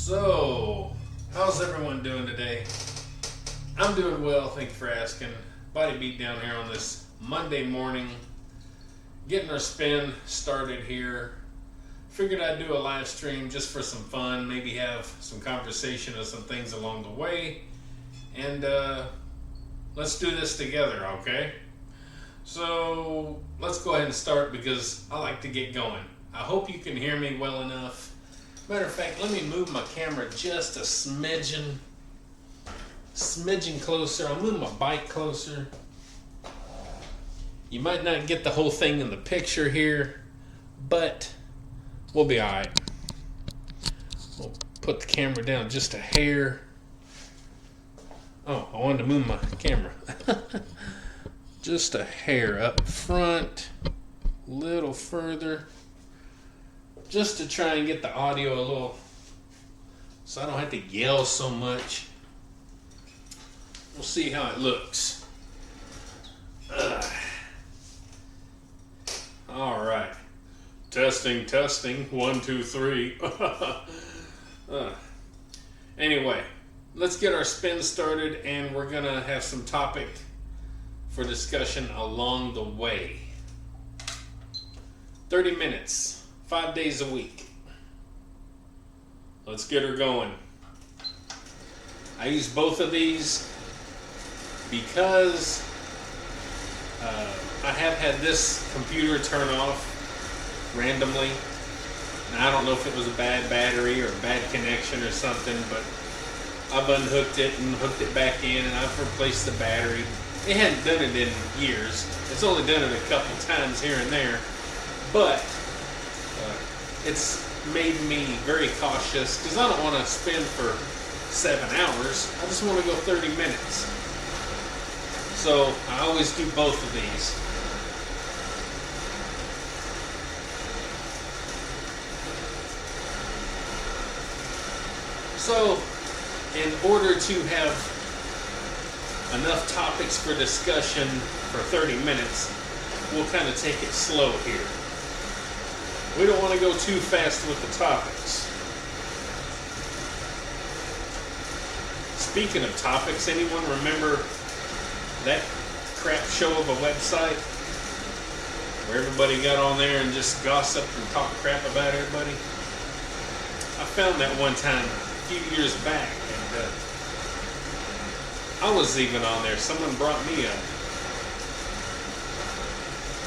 So, how's everyone doing today? I'm doing well, thank you for asking. Body beat down here on this Monday morning. Getting our spin started here. Figured I'd do a live stream just for some fun, maybe have some conversation of some things along the way. And let's do this together, okay? So, let's go ahead and start because I like to get going. I hope you can hear me well enough. Matter of fact, let me move my camera just a smidgen closer. I'll move my bike closer. You might not get the whole thing in the picture here, but we'll be all right. We'll put the camera down just a hair. Oh, I wanted to move my camera. Just a hair up front, a little further. Just to try and get the audio a little, so I don't have to yell so much. We'll see how it looks. All right. Testing. 1, 2, 3. Anyway, let's get our spin started, and we're gonna have some topic for discussion along the way. 30 minutes. 5 days a week. Let's get her going. I use both of these because I have had this computer turn off randomly. Now, I don't know if it was a bad battery or a bad connection or something, but I've unhooked it and hooked it back in, and I've replaced the battery. It hadn't done it in years. It's only done it a couple times here and there, but it's made me very cautious because I don't want to spend for 7 hours. I just want to go 30 minutes. So I always do both of these. So in order to have enough topics for discussion for 30 minutes, we'll kind of take it slow here. We don't want to go too fast with the topics. Speaking of topics, anyone remember that crap show of a website where everybody got on there and just gossiped and talked crap about everybody? I found that one time a few years back, and I was even on there. Someone brought me up.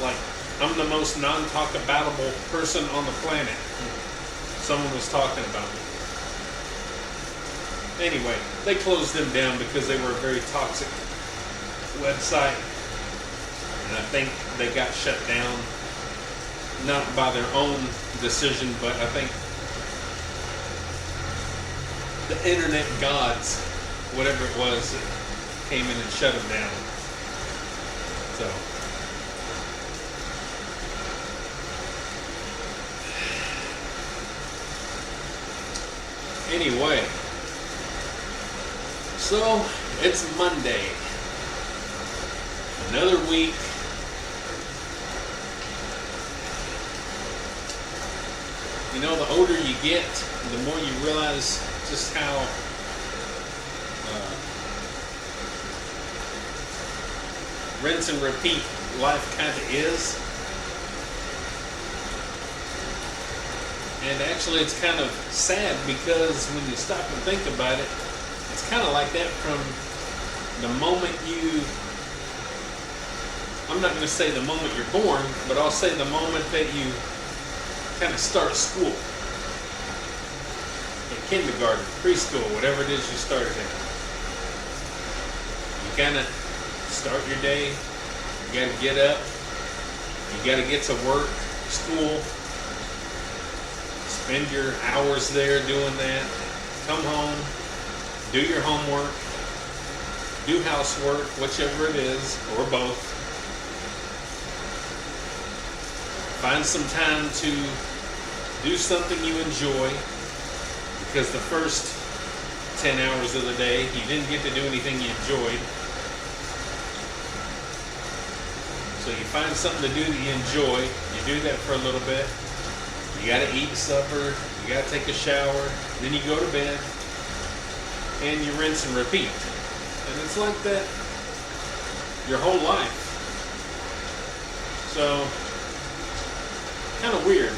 Like, I'm the most non-talk-aboutable person on the planet. Someone was talking about me. Anyway, they closed them down because they were a very toxic website. And I think they got shut down, not by their own decision, but I think the internet gods, whatever it was, came in and shut them down. So anyway, so it's Monday. Another week. You know, the older you get, the more you realize just how rinse and repeat life kind of is. And actually, it's kind of sad because when you stop and think about it, it's kind of like that from the moment I'm not going to say the moment you're born, but I'll say the moment that you kind of start school. In kindergarten, preschool, whatever it is you started in. You kind of start your day, you got to get up, you got to get to work, school, spend your hours there doing that, come home, do your homework, do housework, whichever it is, or both. Find some time to do something you enjoy, because the first 10 hours of the day, you didn't get to do anything you enjoyed. So you find something to do that you enjoy, you do that for a little bit, you gotta eat supper, you gotta take a shower, then you go to bed, and you rinse and repeat. And it's like that your whole life. So, kind of weird.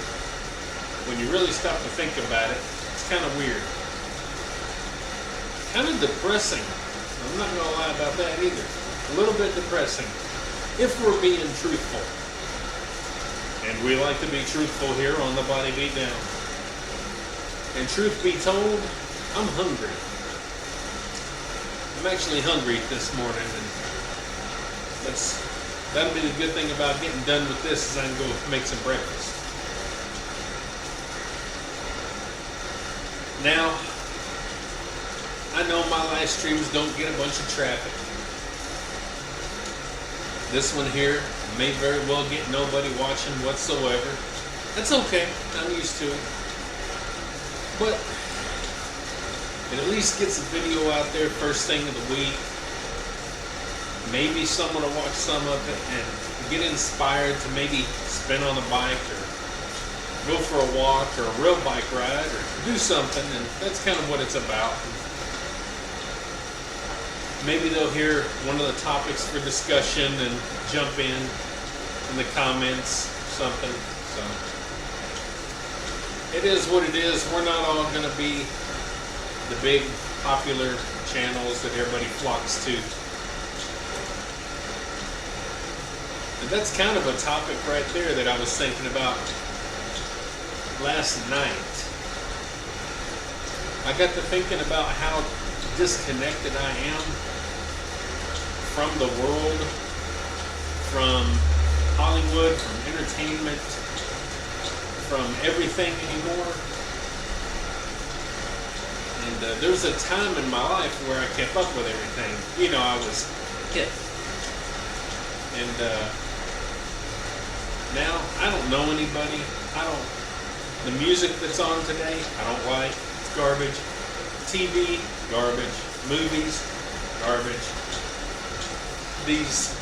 When you really stop to think about it, it's kind of weird. Kind of depressing. I'm not going to lie about that either. A little bit depressing. If we're being truthful. And we like to be truthful here on the Body Beat Down. And truth be told, I'm hungry. I'm actually hungry this morning, and that'll be the good thing about getting done with this, is I can go make some breakfast. Now, I know my live streams don't get a bunch of traffic. This one here may very well get nobody watching whatsoever. That's okay, I'm used to it. But it at least gets a video out there first thing of the week. Maybe someone will watch some of it and get inspired to maybe spin on a bike or go for a walk or a real bike ride or do something, and that's kind of what it's about. Maybe they'll hear one of the topics for discussion and jump in the comments, something. So it is what it is. We're not all going to be the big popular channels that everybody flocks to. And that's kind of a topic right there that I was thinking about last night. I got to thinking about how disconnected I am from the world, from Hollywood, from entertainment, from everything anymore. And there was a time in my life where I kept up with everything. You know, I was hip. And now I don't know anybody. The music that's on today, I don't like. It's garbage. TV, garbage. Movies, garbage. These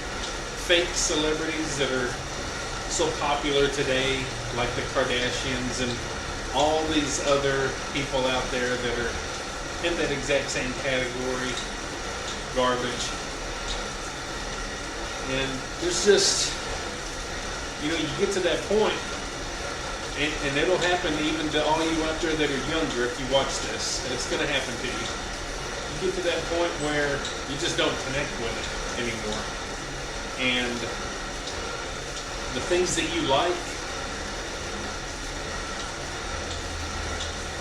fake celebrities that are so popular today, like the Kardashians and all these other people out there that are in that exact same category, garbage. And there's just, you get to that point, and it'll happen even to all you out there that are younger if you watch this. It's going to happen to you. You get to that point where you just don't connect with it anymore. And the things that you like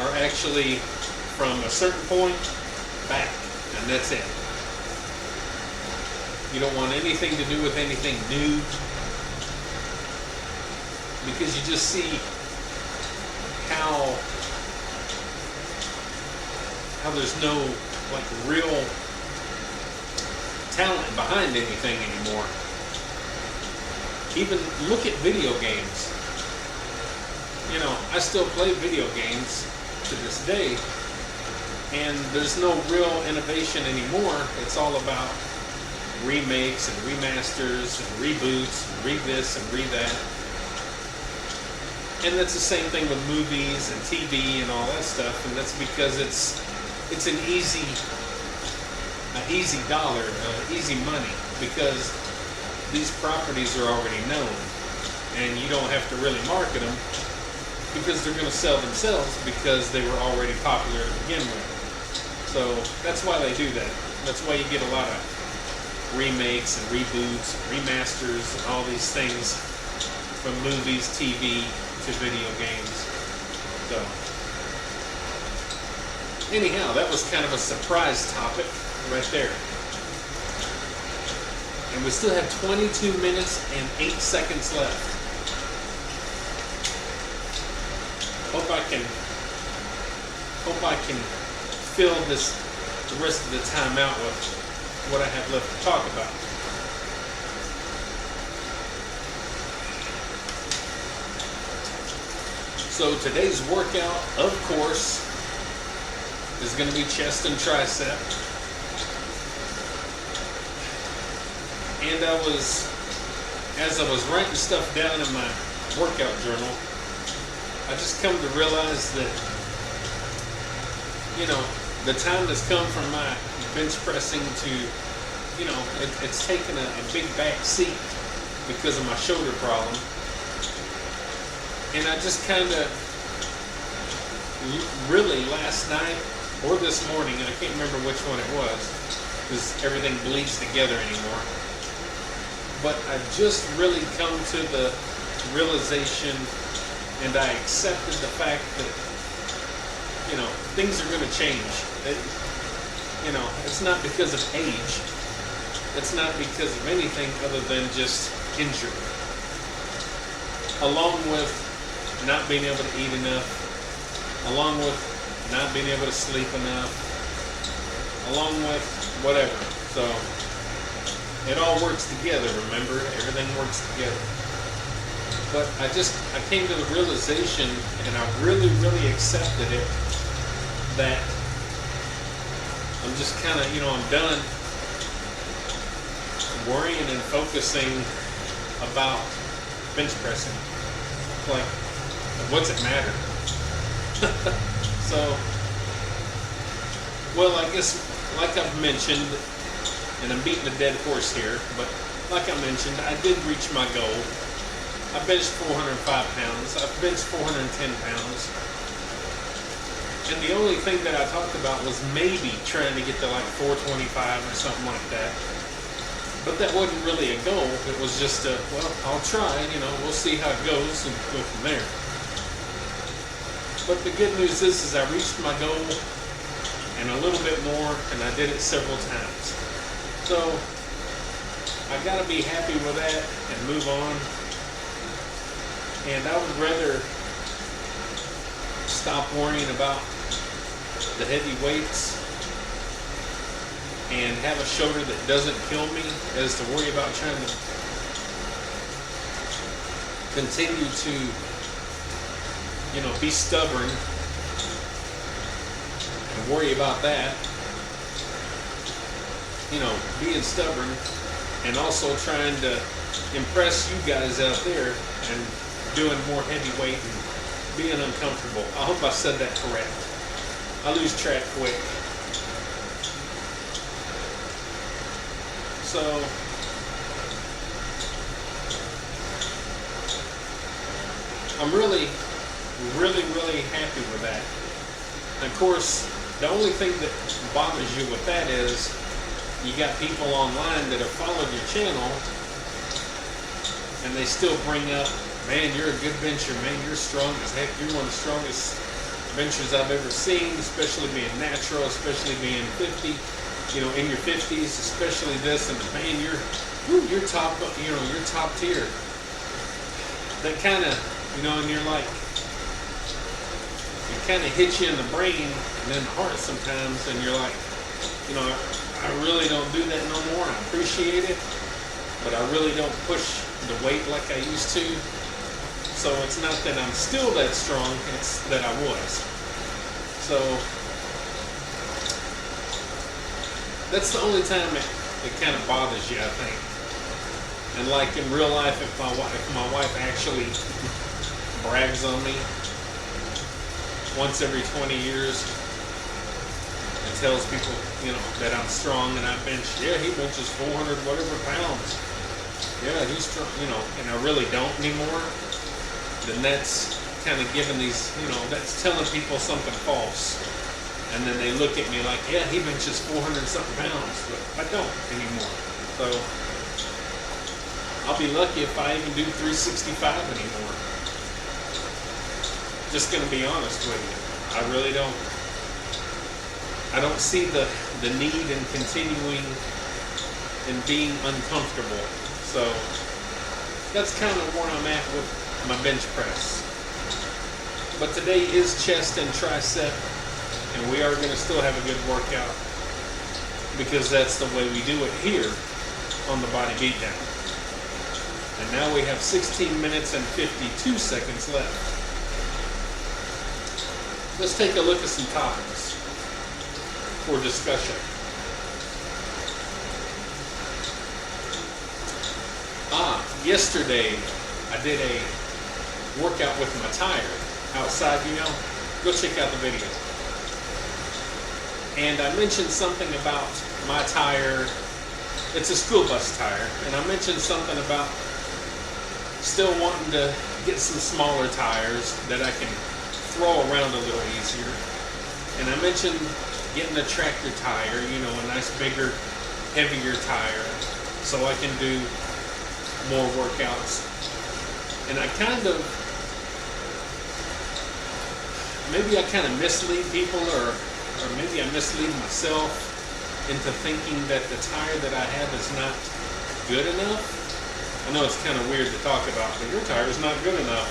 are actually from a certain point back, and that's it. You don't want anything to do with anything new, because you just see how there's no real talent behind anything anymore. Even look at video games. I still play video games to this day, and there's no real innovation anymore. It's all about remakes and remasters and reboots and re-this and re-that. And that's the same thing with movies and TV and all that stuff, and that's because it's an easy dollar, easy money, because these properties are already known, and you don't have to really market them because they're going to sell themselves because they were already popular to begin with. So that's why they do that. That's why you get a lot of remakes and reboots, remasters, and all these things from movies, TV, to video games. So anyhow, that was kind of a surprise topic right there. And we still have 22 minutes and 8 seconds left. Hope I can fill the rest of the time out with what I have left to talk about. So today's workout, of course, is going to be chest and tricep. And as I was writing stuff down in my workout journal, I just come to realize that you know, the time has come from my bench pressing to, it's taken a big back seat because of my shoulder problem. And I just kind of, really last night or this morning, and I can't remember which one it was, because everything bleeds together anymore. But I just really come to the realization, and I accepted the fact that, things are going to change. It's not because of age. It's not because of anything other than just injury. Along with not being able to eat enough, along with not being able to sleep enough, along with whatever. So it all works together, remember? Everything works together. But I came to the realization, and I really, really accepted it, that I'm just kind of, I'm done worrying and focusing about bench pressing. Like, what's it matter? So, well, I guess, like I've mentioned, and I'm beating a dead horse here, but like I mentioned, I did reach my goal. I benched 405 pounds. I've benched 410 pounds. And the only thing that I talked about was maybe trying to get to like 425 or something like that. But that wasn't really a goal. It was just I'll try, we'll see how it goes and go from there. But the good news is I reached my goal and a little bit more, and I did it several times. So I gotta be happy with that and move on. And I would rather stop worrying about the heavy weights and have a shoulder that doesn't kill me as to worry about trying to continue to, be stubborn and worry about that. Being stubborn and also trying to impress you guys out there and doing more heavyweight and being uncomfortable. I hope I said that correct. I lose track quick. So, I'm really, really, really happy with that. And of course, the only thing that bothers you with that is you got people online that have followed your channel and they still bring up, man, you're a good bencher, man, you're strong as heck, you're one of the strongest benchers I've ever seen, especially being natural, especially being 50, in your 50s, especially this, and man, you're top, you're top tier. That kind of, and you're like, it kind of hits you in the brain and then the heart sometimes, and you're like, I really don't do that no more. I appreciate it, but I really don't push the weight like I used to. So it's not that I'm still that strong, it's that I was. So that's the only time it kind of bothers you, I think. And like in real life, if my wife actually brags on me once every 20 years and tells people, that I'm strong and I bench, yeah, he benches 400 whatever pounds. Yeah, he's strong, and I really don't anymore, then that's kind of giving these, that's telling people something false. And then they look at me like, yeah, he benches 400 something pounds, but I don't anymore. So I'll be lucky if I even do 365 anymore. Just gonna be honest with you. I really don't. I don't see the need in continuing and being uncomfortable. So that's kind of where I'm at with my bench press. But today is chest and tricep, and we are going to still have a good workout because that's the way we do it here on the Body Beatdown. And now we have 16 minutes and 52 seconds left. Let's take a look at some topics for discussion. Yesterday I did a workout with my tire outside, go check out the video. And I mentioned something about my tire. It's a school bus tire, and I mentioned something about still wanting to get some smaller tires that I can throw around a little easier. And I mentioned getting a tractor tire, you know, a nice bigger, heavier tire, so I can do more workouts. And I kind of, maybe I kind of mislead people, or maybe I mislead myself into thinking that the tire that I have is not good enough. I know it's kind of weird to talk about, but your tire is not good enough.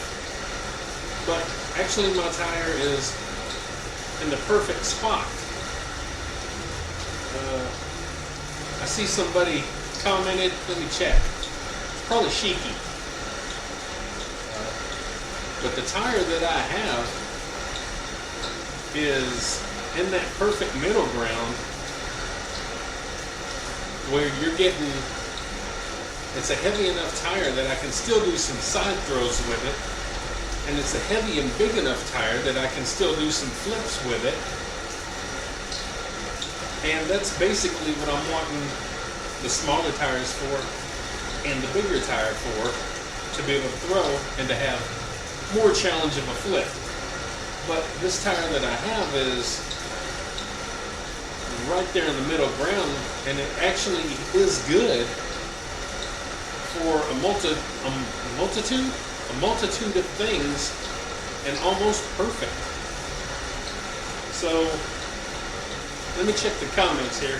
But actually my tire is in the perfect spot. I see somebody commented, let me check. It's probably Shiki. But the tire that I have is in that perfect middle ground where you're getting, it's a heavy enough tire that I can still do some side throws with it, and it's a heavy and big enough tire that I can still do some flips with it. And that's basically what I'm wanting the smaller tires for and the bigger tire for, to be able to throw and to have more challenge of a flip. But this tire that I have is right there in the middle ground, and it actually is good for a multitude of things, and almost perfect. So let me check the comments here.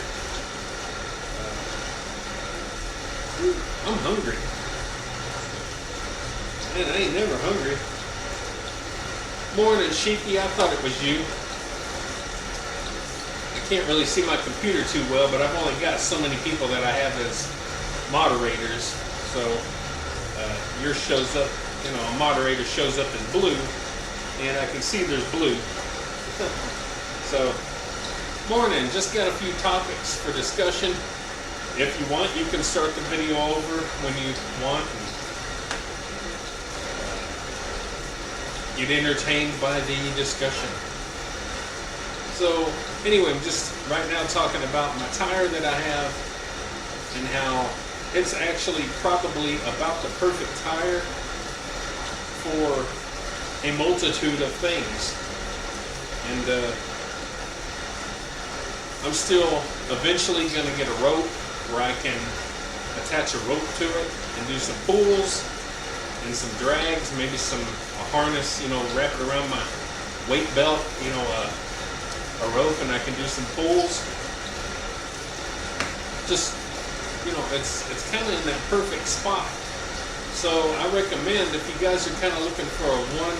I'm hungry. Man, I ain't never hungry. Morning, Shiki. I thought it was you. I can't really see my computer too well, but I've only got so many people that I have as moderators. So yours shows up, you know, a moderator shows up as blue, and I can see there's blue. So, morning. Just got a few topics for discussion. If you want, you can start the video over when you want. Get entertained by the discussion. So anyway, I'm just right now talking about my tire that I have and how it's actually probably about the perfect tire for a multitude of things. And I'm still eventually going to get a rope where I can attach a rope to it and do some pulls and some drags, maybe a harness, you know, wrap it around my weight belt, you know, a rope, and I can do some pulls. Just, you know, it's kind of in that perfect spot. So I recommend, if you guys are kind of looking for a one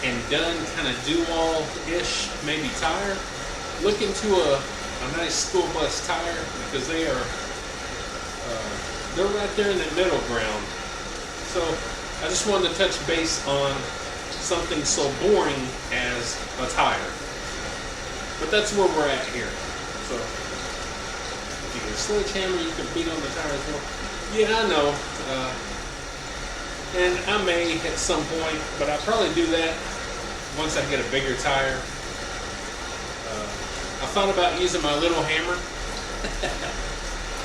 and done kind of do-all-ish maybe tire, look into a nice school bus tire, because they're right there in that middle ground. So I just wanted to touch base on something so boring as a tire. But that's where we're at here. So if you get a sledgehammer, you can beat on the tire as well. Yeah, I know. And I may at some point, but I'll probably do that once I get a bigger tire. I thought about using my little hammer,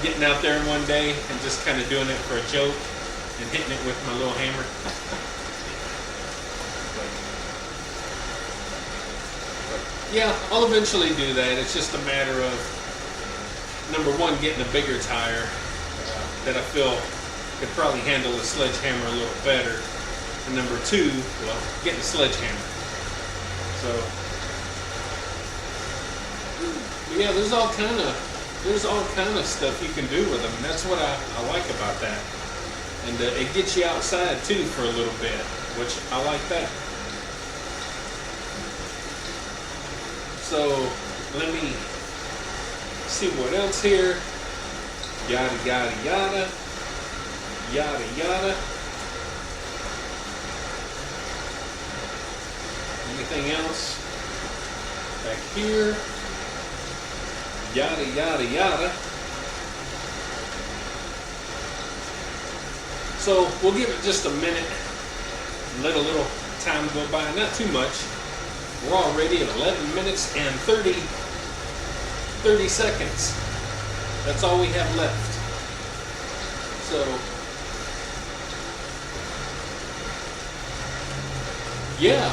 getting out there one day and just kind of doing it for a joke and hitting it with my little hammer. But yeah, I'll eventually do that. It's just a matter of, number one, getting a bigger tire that I feel could probably handle a sledgehammer a little better. And number two, well, getting a sledgehammer. So yeah, there's all kind of stuff you can do with them. And that's what I like about that. And it gets you outside too for a little bit, which I like that. So let me see what else here. Yada yada yada. Yada yada. Anything else back here? Yada yada yada. So we'll give it just a minute, let a little time go by, not too much. We're already at 11 minutes and 30 30 seconds. That's all we have left. So, yeah,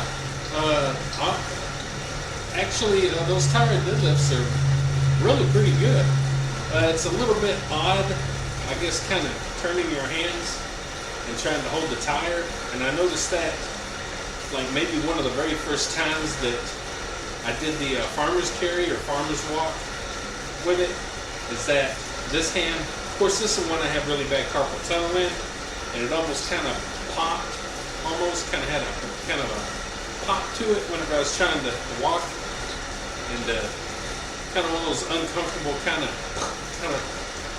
actually, those tire deadlifts are really pretty good. It's a little bit odd, I guess, kind of turning your hands and trying to hold the tire. And I noticed that, like, maybe one of the very first times that I did the farmer's carry or farmer's walk with it, is that this hand, of course, this is one I have really bad carpal tunnel in, and it almost kind of popped, almost kind of had a kind of a pop to it whenever I was trying to walk, and kind of one of those uncomfortable kind of,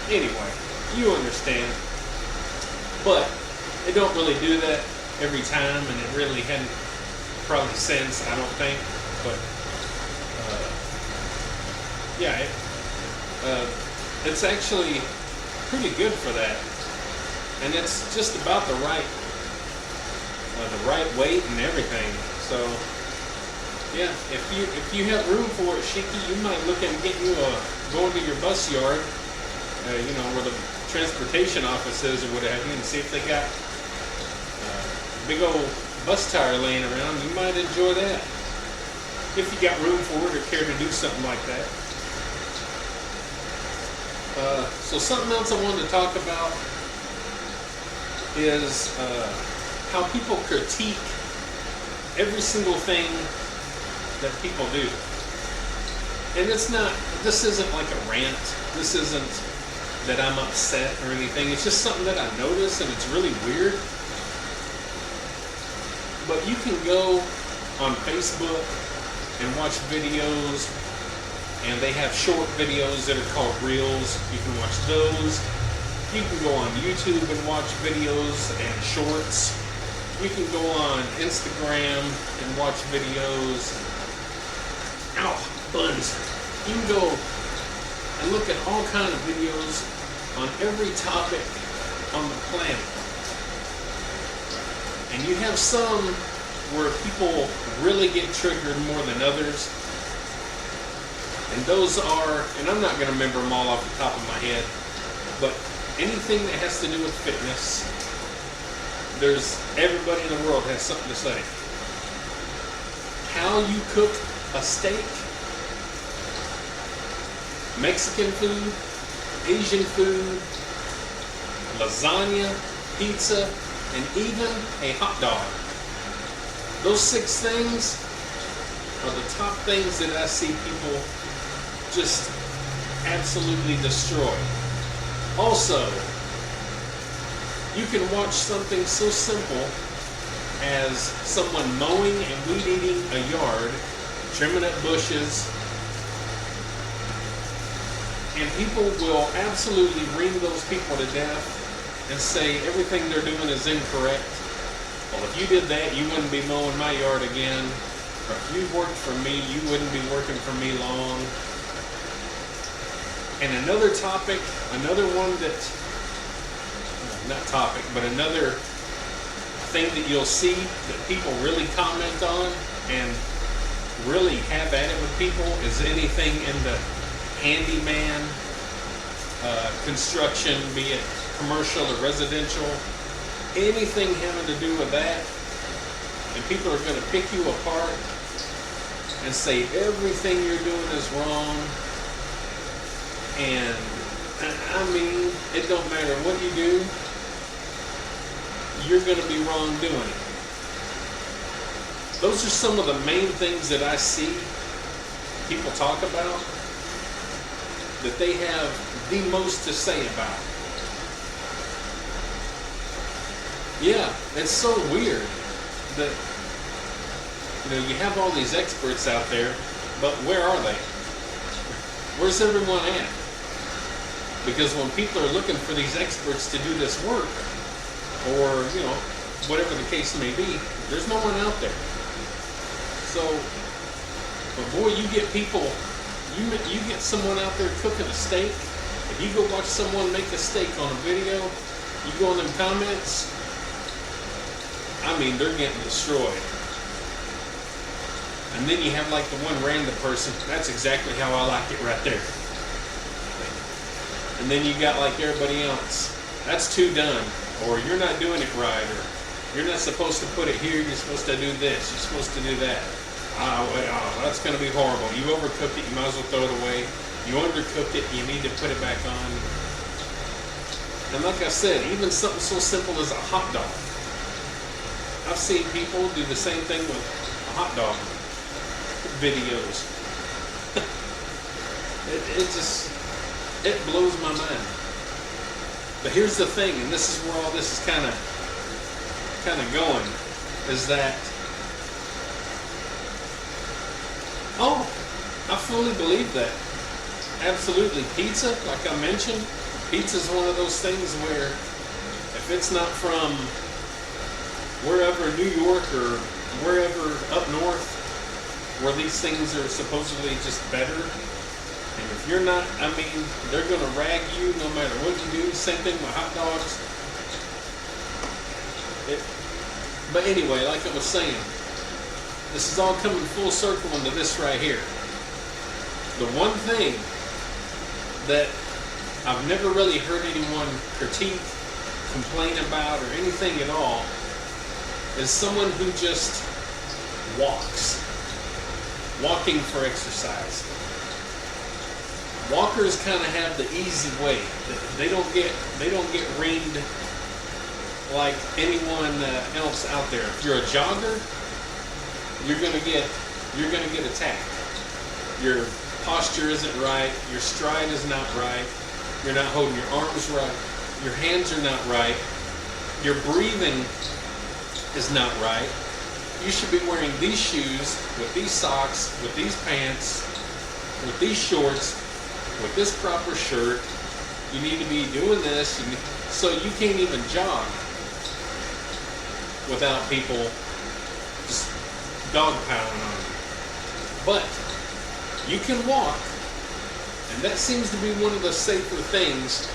anyway, you understand. But it don't really do that every time, and it really hadn't probably since, I don't think. But yeah, it's actually pretty good for that, and it's just about the right weight and everything. So yeah, if you have room for it, Shiki, you might look at getting you going to your bus yard, where the transportation office is or what have you, and see if they got big old bus tire laying around. You might enjoy that if you got room for it or care to do something like that. So something else I wanted to talk about is how people critique every single thing that people do. And this isn't like a rant. This isn't that I'm upset or anything. It's just something that I notice, and it's really weird. But you can go on Facebook and watch videos, and they have short videos that are called Reels. You can watch those. You can go on YouTube and watch videos and shorts. You can go on Instagram and watch videos. Ow, buns. You can go and look at all kinds of videos on every topic on the planet. And you have some where people really get triggered more than others. And those are, and I'm not going to remember them all off the top of my head, but anything that has to do with fitness, everybody in the world has something to say. How you cook a steak, Mexican food, Asian food, lasagna, pizza, and even a hot dog. Those 6 things are the top things that I see people just absolutely destroy. Also, you can watch something so simple as someone mowing and weed eating a yard, trimming up bushes, and people will absolutely ream those people to death and say everything they're doing is incorrect. Well, if you did that, you wouldn't be mowing my yard again. Or if you worked for me, you wouldn't be working for me long. And another topic, another one that, not topic, but another thing that you'll see that people really comment on and really have at it with people is anything in the handyman, construction, be it commercial or residential, anything having to do with that, and people are going to pick you apart and say everything you're doing is wrong. And I mean, it don't matter what you do, you're going to be wrong doing it. Those are some of the main things that I see people talk about that they have the most to say about. Yeah, it's so weird that you have all these experts out there, but where are they? Where's everyone at? Because when people are looking for these experts to do this work, or whatever the case may be, there's no one out there. So, but boy, you get people, you get someone out there cooking a steak. If you go watch someone make a steak on a video, you go in them comments, I mean, they're getting destroyed. And then you have like the one random person, that's exactly how I like it right there. and then you got like everybody else. That's too done, or you're not doing it right, or you're not supposed to put it here. You're supposed to do this. You're supposed to do that. That's going to be horrible. You overcooked it. You might as well throw it away. You undercooked it. You need to put it back on. And like I said, even something so simple as a hot dog. I've seen people do the same thing with hot dog videos. it blows my mind. But here's the thing, and this is where all this is kind of going, is that I fully believe that. Absolutely. Pizza, like I mentioned, pizza is one of those things where if it's not from wherever, New York or wherever up north, where these things are supposedly just better, and if you're not, they're going to rag you no matter what you do. Same thing with hot dogs. But anyway, like I was saying, this is all coming full circle into this right here. The one thing that I've never really heard anyone critique, complain about, or anything at all is someone who just walks. Walking for exercise. Walkers kind of have the easy way. They don't get reamed like anyone else out there. If you're a jogger, you're gonna get attacked. Your posture isn't right. Your stride is not right. You're not holding your arms right. Your hands are not right. Your breathing is not right. You should be wearing these shoes with these socks, with these pants, with these shorts, with this proper shirt. You need to be doing this, so you can't even jog without people just dogpiling on you. But you can walk, and that seems to be one of the safer things,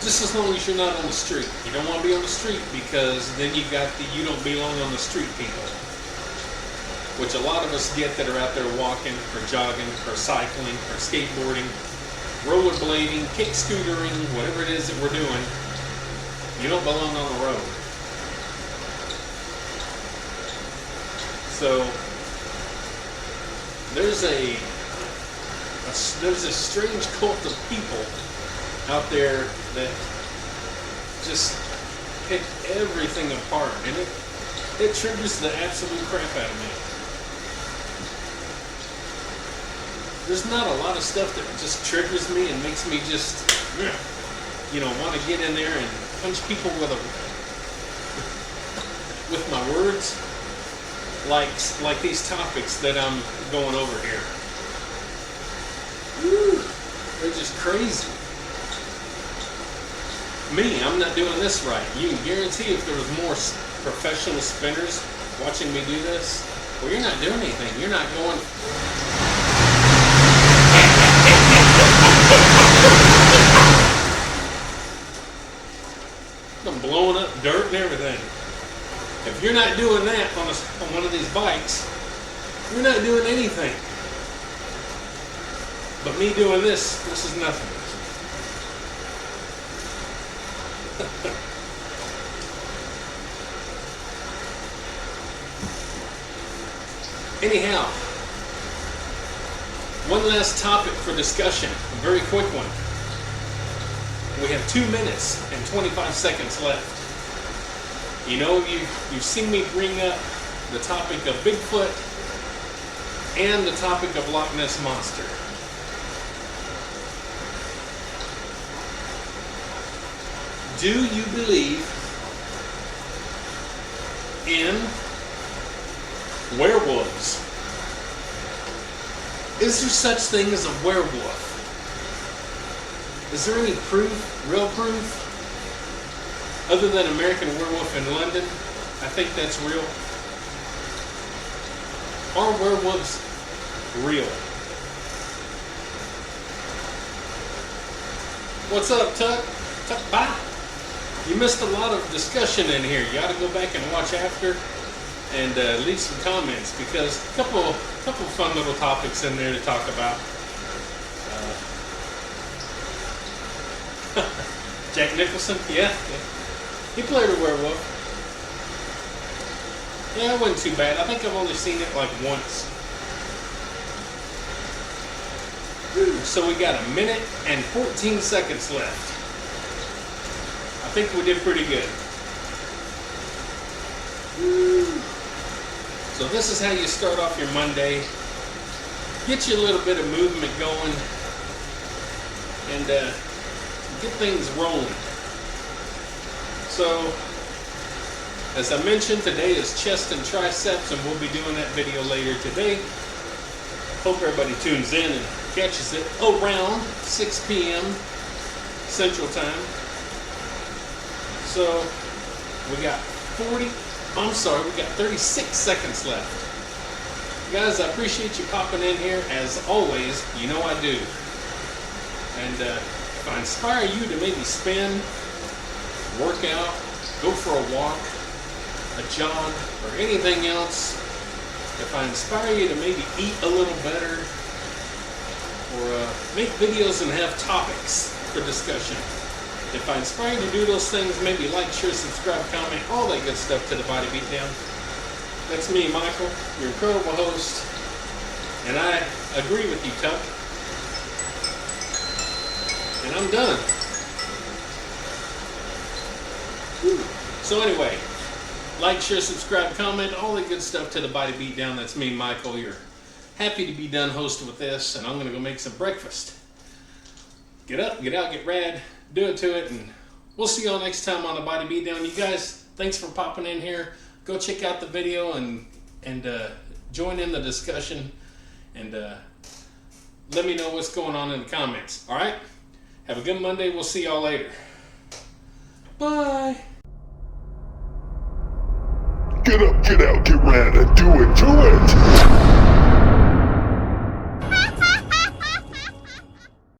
just as long as you're not on the street. You don't want to be on the street, because then you don't belong on the street people, which a lot of us get that are out there walking or jogging or cycling or skateboarding, rollerblading, kick scootering, whatever it is that we're doing. You don't belong on the road. So there's a strange cult of people out there that just pick everything apart, and it triggers the absolute crap out of me. There's not a lot of stuff that just triggers me and makes me just, want to get in there and punch people with my words, like these topics that I'm going over here. Woo, they're just crazy. Me, I'm not doing this right. You can guarantee if there was more professional spinners watching me do this, well, you're not doing anything. You're not going. I'm blowing up dirt and everything. If you're not doing that on one of these bikes, you're not doing anything. But me doing this is nothing. Anyhow, one last topic for discussion, a very quick one. We have 2 minutes and 25 seconds left. You know, you've seen me bring up the topic of Bigfoot and the topic of Loch Ness Monster. Do you believe in werewolves? Is there such thing as a werewolf? Is there any proof, real proof, other than American Werewolf in London? I think that's real. Are werewolves real? What's up, Tuck? Tuck, bye. You missed a lot of discussion in here. You ought to go back and watch after and leave some comments, because a couple fun little topics in there to talk about. Jack Nicholson? Yeah. He played a werewolf. Yeah, it wasn't too bad. I think I've only seen it like once. So we got 1 minute and 14 seconds left. I think we did pretty good. So this is how you start off your Monday. Get you a little bit of movement going and get things rolling. So, as I mentioned, today is chest and triceps, and we'll be doing that video later today. Hope everybody tunes in and catches it around 6 p.m. Central Time. So, we got 36 seconds left. Guys, I appreciate you popping in here. As always, you know I do. And if I inspire you to maybe spin, work out, go for a walk, a jog, or anything else, if I inspire you to maybe eat a little better, or make videos and have topics for discussion, if I inspire you to do those things, maybe like, share, subscribe, comment, all that good stuff to the Body Beatdown. That's me, Michael, your incredible host, and I agree with you, Tuck. And I'm done. So anyway, like, share, subscribe, comment, all the good stuff to the Body Beatdown. That's me, Michael. You're happy to be done hosting with this, and I'm going to go make some breakfast. Get up, get out, get rad, do it to it, and we'll see y'all next time on the Body Beatdown. You guys, thanks for popping in here. Go check out the video and join in the discussion, and let me know what's going on in the comments. All right? Have a good Monday. We'll see y'all later. Bye. Get up, get out, get rad, and do it to it!